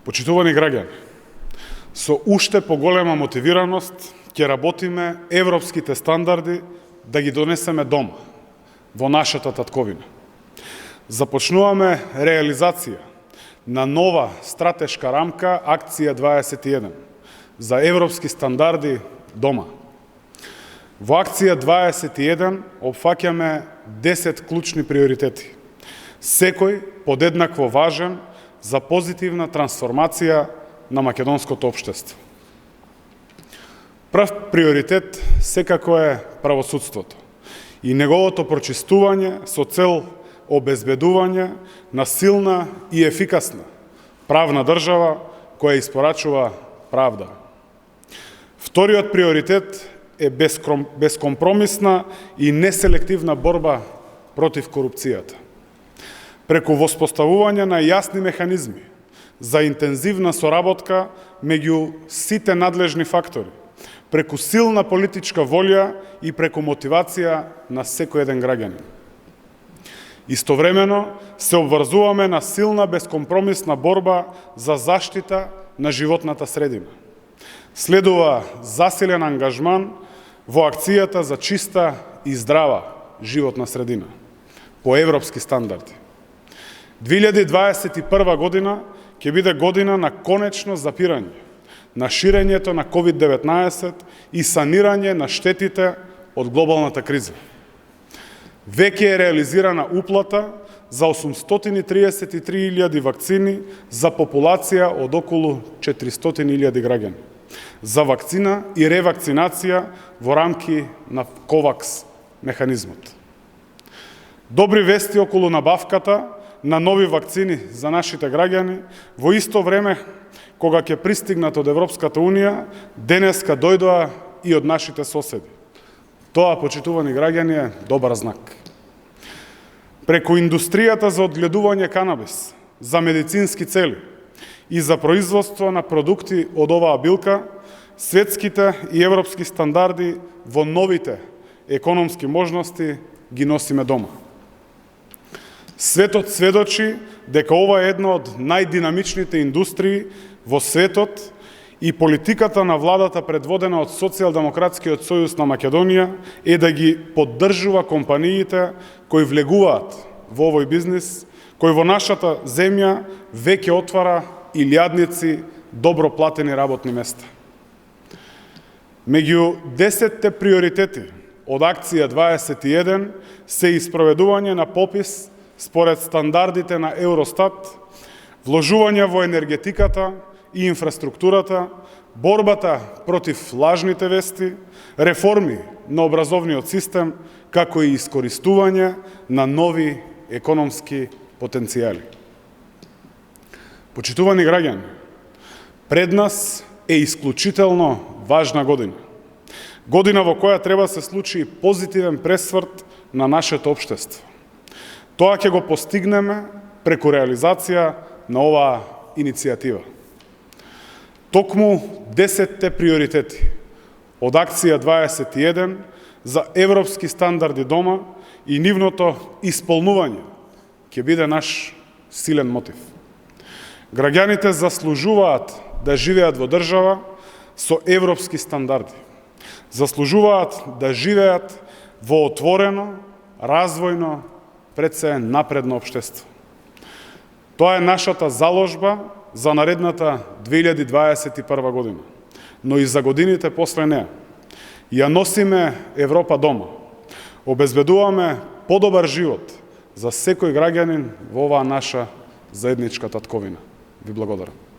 Почитувани граѓани, со уште поголема мотивираност ќе работиме европските стандарди да ги донесеме дома, во нашата татковина. Започнуваме реализација на нова стратешка рамка Акција 21 за европски стандарди дома. Во Акција 21 опфаќаме 10 клучни приоритети, секој подеднакво важен за позитивна трансформација на македонското општество. Прв приоритет секако е правосудството и неговото прочистување со цел обезбедување на силна и ефикасна правна држава која испорачува правда. Вториот приоритет е безкомпромисна и неселективна борба против корупцијата. Преку воспоставување на јасни механизми за интензивна соработка меѓу сите надлежни фактори, преку силна политичка волја и преку мотивација на секој еден граѓанин. Истовремено се обврзуваме на силна безкомпромисна борба за заштита на животната средина. Следува засилен ангажман во акцијата за чиста и здрава животна средина по европски стандарди. 2021 година ќе биде година на конечно запирање на ширењето на COVID-19 и санирање на штетите од глобалната криза. Веќе е реализирана уплата за 833.000 вакцини за популација од околу 400.000 граѓани, за вакцина и ревакцинација во рамки на КОВАКС механизмот. Добри вести околу набавката на нови вакцини за нашите граѓани во исто време кога ќе пристигнат од Европската Унија, денеска дојдоа и од нашите соседи. Тоа, почитувани граѓани, е добар знак. Преку индустријата за одгледување канабис за медицински цели и за производство на продукти од оваа билка, светските и европски стандарди во новите економски можности ги носиме дома. Светот сведочи дека ова е една од најдинамичните индустрии во светот и политиката на владата предводена од Социјалдемократскиот сојуз на Македонија е да ги поддржува компаниите кои влегуваат во овој бизнис, кој во нашата земја веќе отвара илјадници добро платени работни места. Меѓу 10 приоритети од Акција 21 се испроведување на попис според стандардите на Евростат, вложување во енергетиката и инфраструктурата, борбата против лажните вести, реформи на образовниот систем, како и искористување на нови економски потенцијали. Почитувани граѓани, пред нас е исклучително важна година. Година во која треба се случи позитивен пресврт на нашето општество. Тоа ќе го постигнеме преку реализација на оваа иницијатива. Токму 10 приоритети од Акција 21 за европски стандарди дома и нивното исполнување ќе биде наш силен мотив. Граѓаните заслужуваат да живеат во држава со европски стандарди. Заслужуваат да живеат во отворено, развојно, пред се напредно општество. Тоа е нашата заложба за наредната 2021 година, но и за годините после неа. Ја носиме Европа дома. Обезбедуваме подобар живот за секој граѓанин во оваа наша заедничка татковина. Ви благодарам.